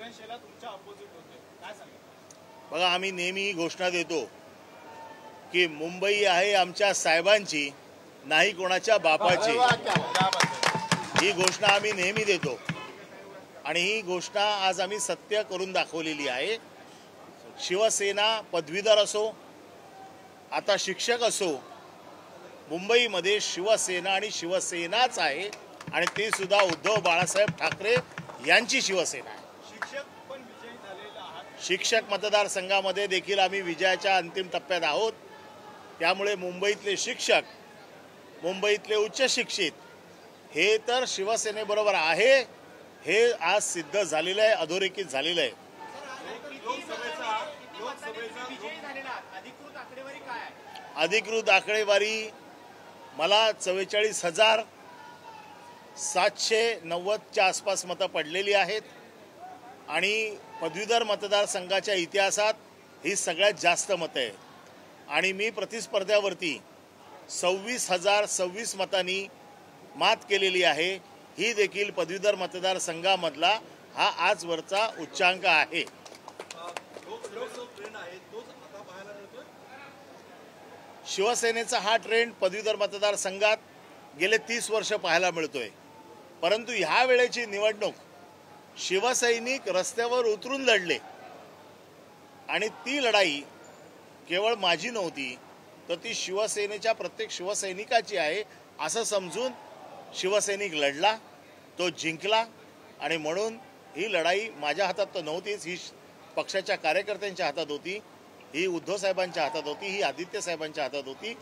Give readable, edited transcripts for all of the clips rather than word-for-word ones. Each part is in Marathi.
विधानसभेला तुमच्या अपोजिट होते, काय सांगा? बघा, आम्ही नेहमी ही घोषणा देतो की मुंबई आहे आमच्या साहेबांची, नाही कोणाच्या बापाची. ही घोषणा आम्ही नेहमी देतो आणि ही घोषणा आज आम्ही सत्य करून दाखवलेली आहे. शिवसेना पदवीधर असो, आता शिक्षक असो, मुंबईमध्ये शिवसेना आणि शिवसेनाच आहे आणि ते सुद्धा उद्धव बाळासाहेब ठाकरे यांची शिवसेना आहे. शिक्षक पण विजयी झालेला आहात. शिक्षक मतदारसंघामध्ये देखील आम्ही विजयाच्या अंतिम टप्प्यात आहोत. त्यामुळे मुंबईतले शिक्षक, मुंबईतले उच्च शिक्षित हे तर शिवसेनेबरोबर आहे, हे आज सिद्ध झालेलं आहे, अधोरेखित झालेलं आहे. अधिकृत आकडेवारी मला 44,790च्या आसपास मतं पडलेली आहेत आणि पदवीधर मतदारसंघाच्या इतिहासात ही सगळ्यात जास्त मतं आहे आणि मी प्रतिस्पर्ध्यावरती 26,026 मतांनी मात केलेली आहे. ही देखील पदवीधर मतदारसंघामधला हा आजवरचा उच्चांक आहे. शिवसेनेचा हा ट्रेंड पदवीधर मतदारसंघात गेले 30 वर्ष पाहायला मिळतोय. परंतु ह्या वेळेची निवडणूक शिवसैनिक रस्त्यावर उतरून लढले आणि ती लढाई केवळ माझी नव्हती, तर ती शिवसेनेच्या प्रत्येक शिवसैनिकाची आहे असं समजून शिवसैनिक लढला, तो जिंकला आणि म्हणून ही लढाई माझ्या हातात तर नव्हतीच, ही पक्षाच्या कार्यकर्त्यांच्या हातात होती, ही उद्धव साहेबांच्या हातात होती, ही आदित्य साहेबांच्या हातात होती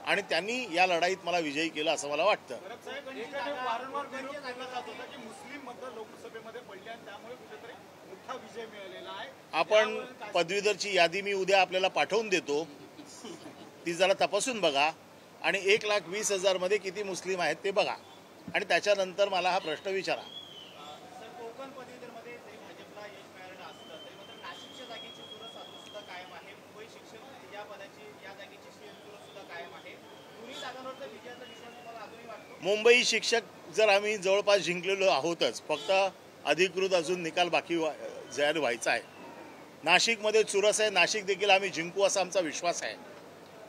आणि त्यांनी या लढाईत मला विजयी केला असं मला वाटतं. वारंवार विरोध केला जात होता की मुस्लिम मतदार लोकसभेमध्ये पडले आणि त्यामुळे कुठेतरी मोठा विजय मिळालेला आहे. आपण पदवीधरची यादी मी उद्या आपल्याला पाठवून देतो, ती जरा तपासून बघा आणि 1,20,000 मध्ये किती मुस्लिम आहेत ते बघा आणि त्याच्यानंतर मला हा प्रश्न विचारा. मुंबई शिक्षक जर आम्ही जवळपास जिंकलेलो आहोतच, फक्त अधिकृत अजून निकाल बाकी जाहीर व्हायचा आहे. नाशिकमध्ये चुरस आहे, नाशिक देखील आम्ही जिंकू असा आमचा विश्वास आहे.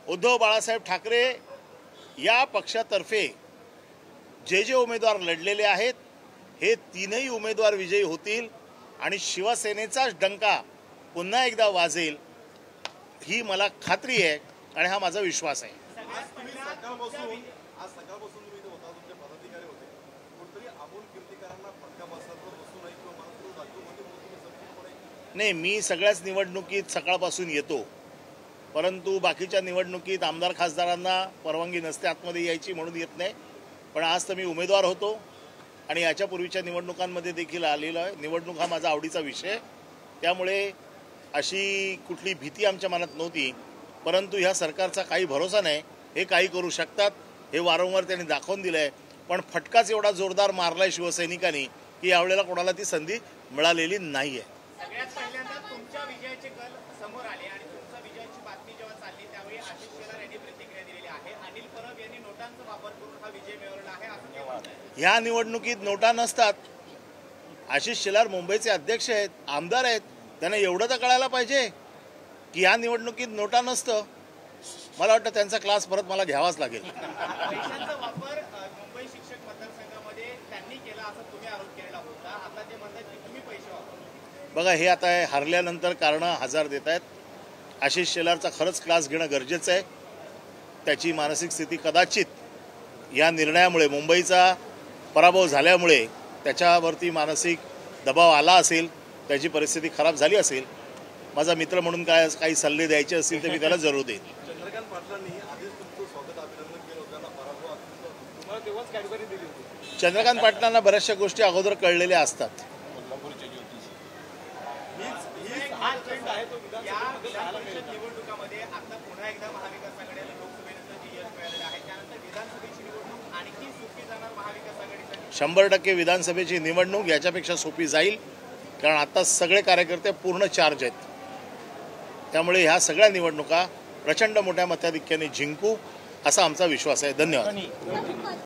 उद्धव बाळासाहेब ठाकरे या पक्षातर्फे जे उमेदवार लढलेले आहेत हे तीनही उमेदवार विजयी होतील आणि शिवसेनेचाच डंका पुन्हा एकदा वाजेल ही मला खात्री आहे आणि हा माझा विश्वास आहे. नाही, मी सगळ्याच निवडणुकीत सकाळपासून येतो, परंतु बाकीच्या निवडणुकीत आमदार खासदारांना परवानगी नसते आतमध्ये यायची म्हणून येत नाही. पण आज तर मी उमेदवार होतो आणि याच्यापूर्वीच्या निवडणुकांमध्ये देखील आलेलो आहे. निवडणूक हा माझा आवडीचा विषय, त्यामुळे अशी कुठली भीती आमच्या मनात नव्हती. परंतु ह्या सरकारचा काही भरोसा नाही, हे काही करू शकतात हे वारंवार त्यांनी दाखवून दिलं आहे. पण फटकाच एवढा जोरदार मारलाय शिवसैनिकांनी की यावेळेला कोणाला ती संधी मिळालेली नाही आहे. सगळ्यात पहिल्यांदा तुमच्या विजयाचे कल समोर आले आणि तुमच्या विजयाची बातमी जेव्हा चालली त्यावेळी आशिष शेलार यांनी प्रतिक्रिया दिलेली आहे. अनिल परब यांनी नोटांचा वापर करून हा विजय मिळवला आहे असं ते म्हणतात. ह्या निवडणुकीत नोटा नसतात. आशिष शेलार मुंबईचे अध्यक्ष आहेत, आमदार आहेत, त्यांना एवढं तर कळायला पाहिजे की ह्या निवडणुकीत नोटा नसतं. मला वाटतं त्यांचा क्लास परत मला घ्यावाच लागेल. पैशांचा वापर मुंबई शिक्षक मतदारसंघामध्ये त्यांनी केला असं तुम्ही आरोप केलेला होता. आता ते म्हणतात की तुम्ही पैसे वापरले. बघा, हे आता हरल्यानंतर कारणं हजार देत आहेत. आशिष शेलारचा खरंच क्लास घेणं गरजेचं आहे. त्याची मानसिक स्थिती कदाचित या निर्णयामुळे, मुंबईचा पराभव झाल्यामुळे त्याच्यावरती मानसिक दबाव आला असेल, त्याची परिस्थिती खराब झाली असेल. माझा मित्र म्हणून काही सल्ले द्यायचे असतील तर मी त्याला जरूर देईन. चंद्रकांत पाटलांनी आधीच तुमचं स्वागत अभिनंदन केलं होतं, पराभव तुम्हाला तेव्हाच कॅडबरी दिली होती. चंद्रकांत पाटलांना बऱ्याचशा गोष्टी अगोदर कळलेल्या असतात. निवडणुकामध्ये आता पुन्हा एकदा महाविकास आघाडीला लोकसभेनंतर जी यश मिळालेलं आहे, त्यानंतर विधानसभेची निवडणूक आणखी सोपी जाणार महाविकास आघाडीसाठी. 100% विधानसभेची निवडणूक याच्यापेक्षा सोपी जाईल, कारण आता सगळे कार्यकर्ते पूर्ण चार्ज आहेत. त्यामुळे ह्या सगळ्या निवडणुका प्रचंड मोठ्या मताधिक्याने जिंकू असा आमचा विश्वास आहे. धन्यवाद.